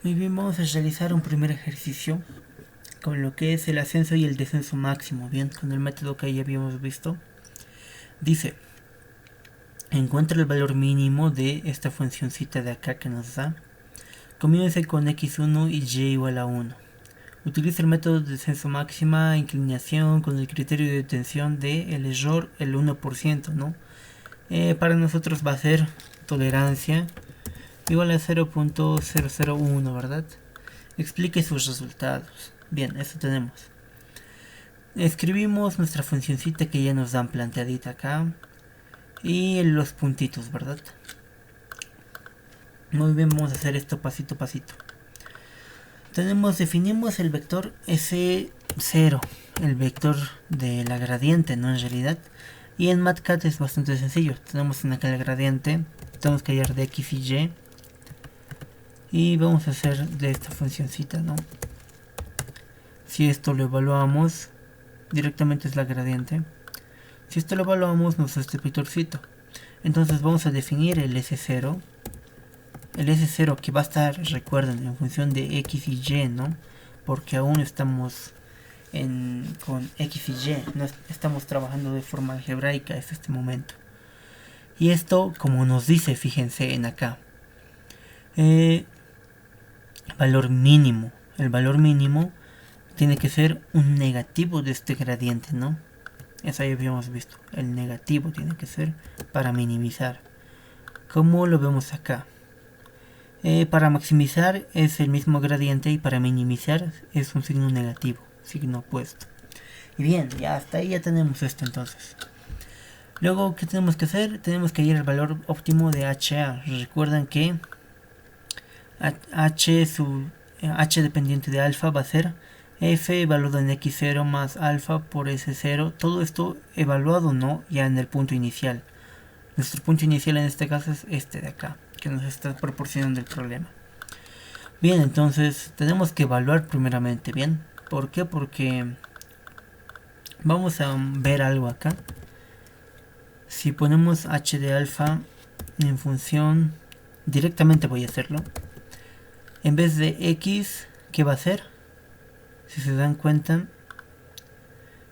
Muy bien, vamos a realizar un primer ejercicio con lo que es el ascenso y el descenso máximo, bien, con el método que ya habíamos visto. Dice, encuentra el valor mínimo de esta funcióncita de acá que nos da. Comience con x1 y y igual a 1. Utiliza el método de descenso máxima, inclinación, con el criterio de detención de el error, el 1%, ¿no? Para nosotros va a ser tolerancia igual a 0.001, ¿verdad? Explique sus resultados. Bien, eso tenemos. Escribimos nuestra funcioncita que ya nos dan planteadita acá. Y los puntitos, ¿verdad? Muy bien, vamos a hacer esto pasito a pasito. Definimos el vector S0, el vector de la gradiente, ¿no? En realidad. Y en MatCat es bastante sencillo. Tenemos en acá el gradiente, tenemos que hallar de x y y. Y vamos a hacer de esta funcioncita, ¿no? Si esto lo evaluamos, directamente es la gradiente. Si esto lo evaluamos, nos da este vectorcito. Entonces vamos a definir el S0. El S0 que va a estar, recuerden, en función de X y Y, ¿no? Porque aún estamos con X y Y, no estamos trabajando de forma algebraica hasta este momento. Y esto, como nos dice, fíjense en acá. Valor mínimo. El valor mínimo tiene que ser un negativo de este gradiente, ¿no? Eso ya habíamos visto. El negativo tiene que ser para minimizar. ¿Cómo lo vemos acá? Para maximizar es el mismo gradiente y para minimizar es un signo negativo, signo opuesto. Y bien, ya hasta ahí ya tenemos esto entonces. Luego, ¿qué tenemos que hacer? Tenemos que ir al valor óptimo de HA. Recuerden que H dependiente de alfa va a ser F evaluado en X0 más alfa por S0. Todo esto evaluado, ¿no? Ya en el punto inicial. Nuestro punto inicial en este caso es este de acá, que nos está proporcionando el problema. Bien, entonces tenemos que evaluar primeramente, ¿bien? ¿Por qué? Porque vamos a ver algo acá. Si ponemos h de alfa en función, directamente voy a hacerlo. En vez de x, ¿qué va a ser? Si se dan cuenta,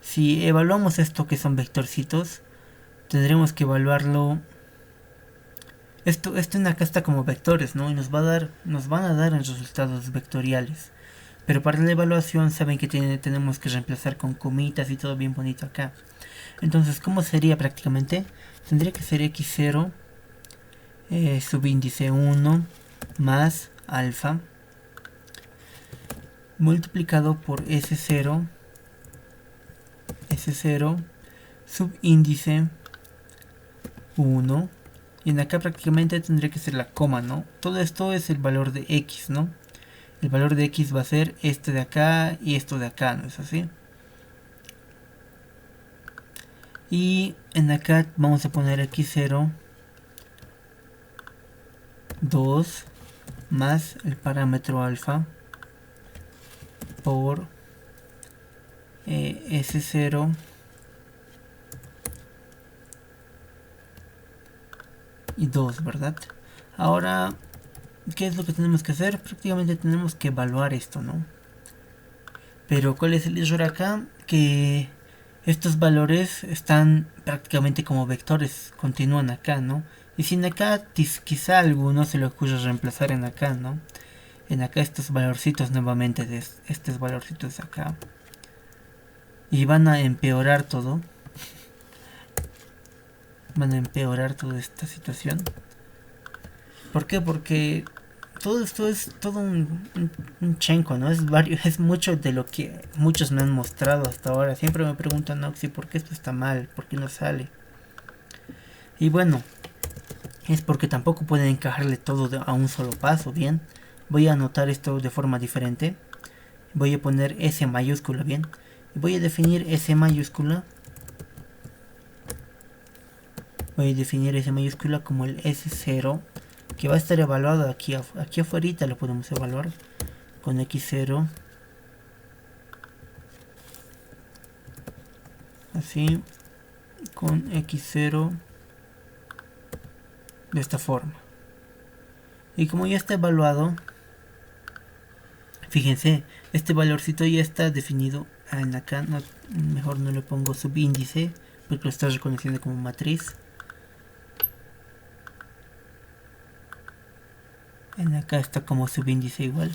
si evaluamos esto que son vectorcitos, tendremos que evaluarlo. Esto en acá está como vectores, ¿no? Y nos van a dar en resultados vectoriales. Pero para la evaluación saben que tenemos que reemplazar con comitas y todo bien bonito acá. Entonces, ¿cómo sería prácticamente? Tendría que ser x0 subíndice 1 más alfa multiplicado por s0 subíndice 1. Y en acá prácticamente tendría que ser la coma, ¿no? Todo esto es el valor de x, ¿no? El valor de x va a ser este de acá y esto de acá, ¿no es así? Y en acá vamos a poner x0 2 más el parámetro alfa por S0 y 2, ¿verdad? Ahora, ¿qué es lo que tenemos que hacer? Prácticamente tenemos que evaluar esto, ¿no? Pero ¿cuál es el error acá? Que estos valores están prácticamente como vectores, continúan acá, ¿no? Y si en acá quizá a alguno se le ocurre reemplazar en acá, ¿no? En acá estos valorcitos nuevamente de estos valorcitos de acá. Y van a empeorar todo. Van a empeorar toda esta situación. ¿Por qué? Porque todo esto es todo un chenco, ¿no? Es mucho de lo que muchos me han mostrado hasta ahora. Siempre me preguntan, Oxy, ¿por qué esto está mal? ¿Por qué no sale? Y bueno, es porque tampoco pueden encajarle todo a un solo paso, ¿bien? Voy a anotar esto de forma diferente. Voy a poner S mayúscula, ¿bien? Y voy a definir S mayúscula. Voy a definir S mayúscula como el S0, que va a estar evaluado aquí afuera, lo podemos evaluar con x0, así, con x0 de esta forma. Y como ya está evaluado, Fíjense, este valorcito ya está definido en acá. No, mejor no le pongo subíndice porque lo está reconociendo como matriz. En acá está como subíndice igual.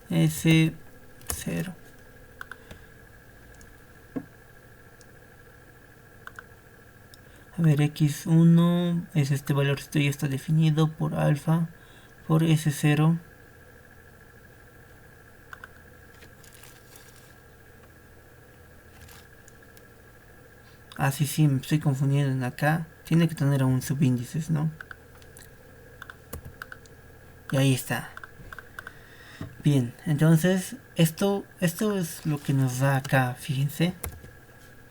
S0. A ver, x1 es este valorcito ya está definido por alfa por S0. Sí, me estoy confundiendo en acá. Tiene que tener aún subíndices, ¿no? Y ahí está. Bien, entonces esto es lo que nos da acá, fíjense.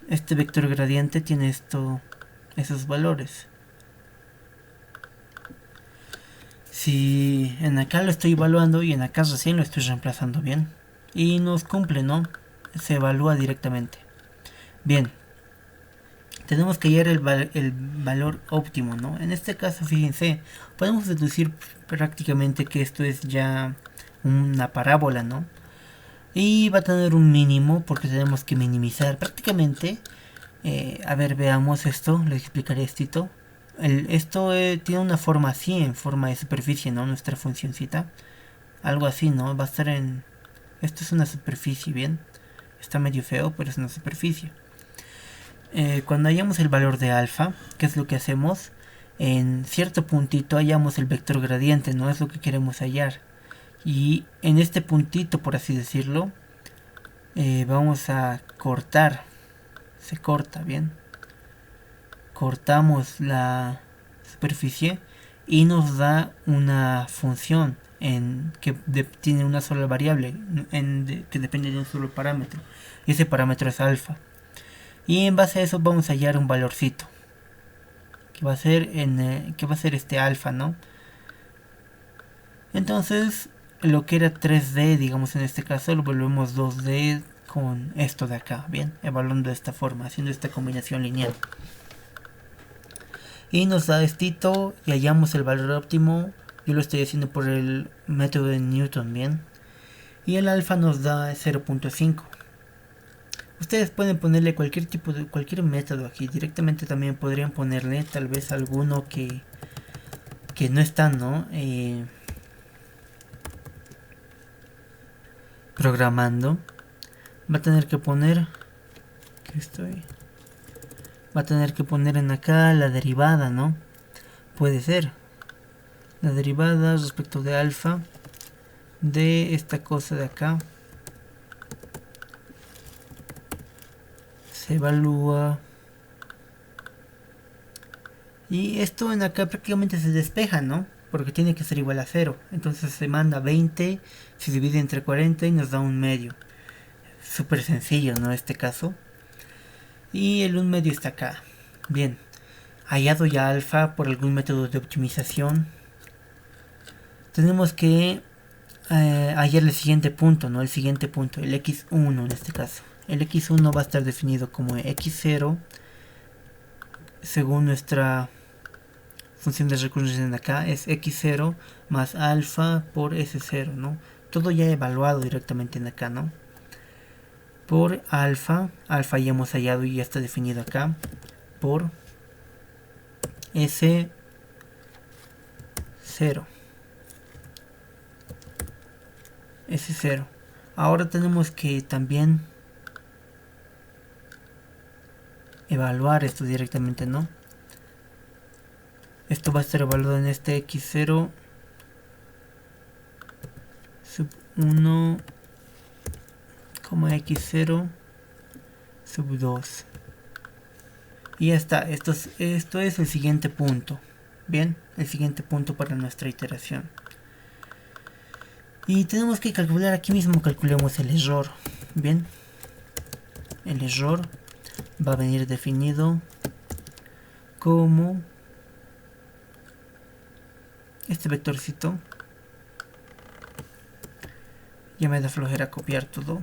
Este vector gradiente tiene esos valores. Si en acá lo estoy evaluando y en acá recién lo estoy reemplazando bien. Y nos cumple, ¿no? Se evalúa directamente. Bien. Tenemos que hallar el valor óptimo, ¿no? En este caso, fíjense, podemos deducir prácticamente que esto es ya una parábola, ¿no? Y va a tener un mínimo porque tenemos que minimizar prácticamente. A ver, veamos esto, les explicaré esto. Esto tiene una forma así, en forma de superficie, ¿no? Nuestra funcioncita. Algo así, ¿no? Va a estar en... Esto es una superficie, ¿bien? Está medio feo, pero es una superficie. Cuando hallamos el valor de alfa, ¿qué es lo que hacemos? En cierto puntito hallamos el vector gradiente, no es lo que queremos hallar. Y en este puntito, por así decirlo, vamos a cortar. Se corta, ¿bien? Cortamos la superficie y nos da una función que tiene una sola variable que depende de un solo parámetro. Y ese parámetro es alfa. Y en base a eso vamos a hallar un valorcito que va a ser este alfa, ¿no? Entonces lo que era 3D, digamos en este caso, lo volvemos 2D con esto de acá, bien, evaluando de esta forma, haciendo esta combinación lineal. Y nos da estito y hallamos el valor óptimo. Yo lo estoy haciendo por el método de Newton, bien. Y el alfa nos da 0.5. Ustedes pueden ponerle cualquier método aquí. Directamente también podrían ponerle tal vez alguno que no está, ¿no? Programando. Va a tener que poner... Va a tener que poner en acá la derivada, ¿no? Puede ser. La derivada respecto de alfa de esta cosa de acá. Se evalúa. Y esto en acá prácticamente se despeja, ¿no? Porque tiene que ser igual a 0. Entonces se manda 20, se divide entre 40 y nos da un medio. Súper sencillo, ¿no? Este caso. Y el 1 medio está acá. Bien. Hallado ya alfa por algún método de optimización. Tenemos que hallar el siguiente punto, ¿no? El siguiente punto, el x1 en este caso. El x1 va a estar definido como x0 según nuestra función de recurrencia en acá es x0 más alfa por s0, ¿no? Todo ya evaluado directamente en acá, ¿no? Por alfa ya hemos hallado y ya está definido acá, por s0. S0. Ahora tenemos que también evaluar esto directamente, ¿no? Esto va a estar evaluado en este x0 sub 1, x0 sub 2. Y ya está, esto es el siguiente punto. Bien, el siguiente punto para nuestra iteración. Y tenemos que calcular, aquí mismo calculemos el error. Bien, el error va a venir definido como este vectorcito. Ya me da flojera copiar todo.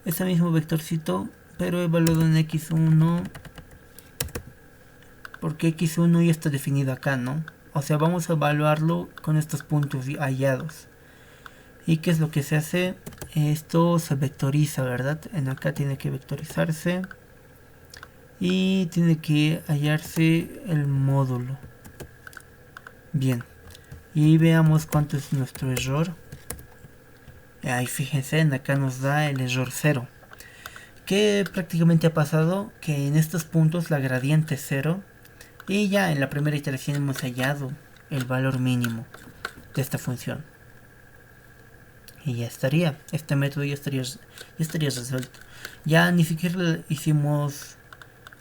Este mismo vectorcito, pero evaluado en x1, porque x1 ya está definido acá, ¿no? O sea, vamos a evaluarlo con estos puntos hallados. ¿Y qué es lo que se hace? Esto se vectoriza, ¿verdad? En acá tiene que vectorizarse y tiene que hallarse el módulo. Bien, y veamos cuánto es nuestro error. Ahí fíjense, en acá nos da el error 0. ¿Qué prácticamente ha pasado? Que en estos puntos la gradiente es 0 y ya en la primera iteración hemos hallado el valor mínimo de esta función. Y ya estaría, este método ya estaría resuelto. Ya ni siquiera hicimos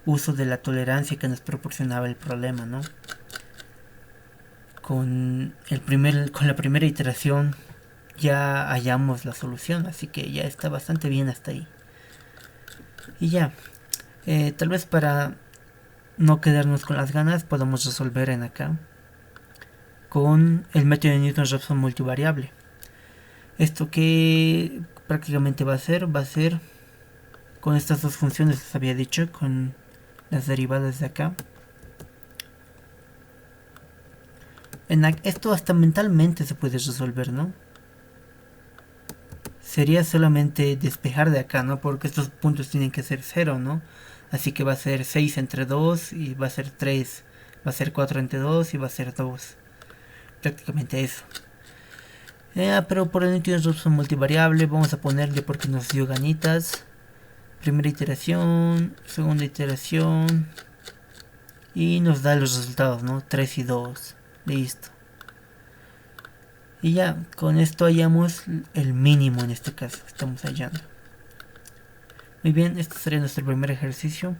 uso de la tolerancia que nos proporcionaba el problema, ¿no? Con la primera iteración ya hallamos la solución, así que ya está bastante bien hasta ahí. Y ya, tal vez para no quedarnos con las ganas, podemos resolver en acá con el método de Newton-Raphson multivariable. Esto que prácticamente va a ser con estas dos funciones, les había dicho, con las derivadas de acá. Esto hasta mentalmente se puede resolver, ¿no? Sería solamente despejar de acá, ¿no? Porque estos puntos tienen que ser 0, ¿no? Así que va a ser 6 entre 2 y va a ser 3. Va a ser 4 entre 2 y va a ser 2. Prácticamente eso. Pero por el Newton-Raphson multivariable vamos a ponerle porque nos dio ganitas. Primera iteración, segunda iteración. Y nos da los resultados, ¿no? 3 y 2. Listo. Y ya, con esto hallamos el mínimo en este caso. Estamos hallando. Muy bien, este sería nuestro primer ejercicio.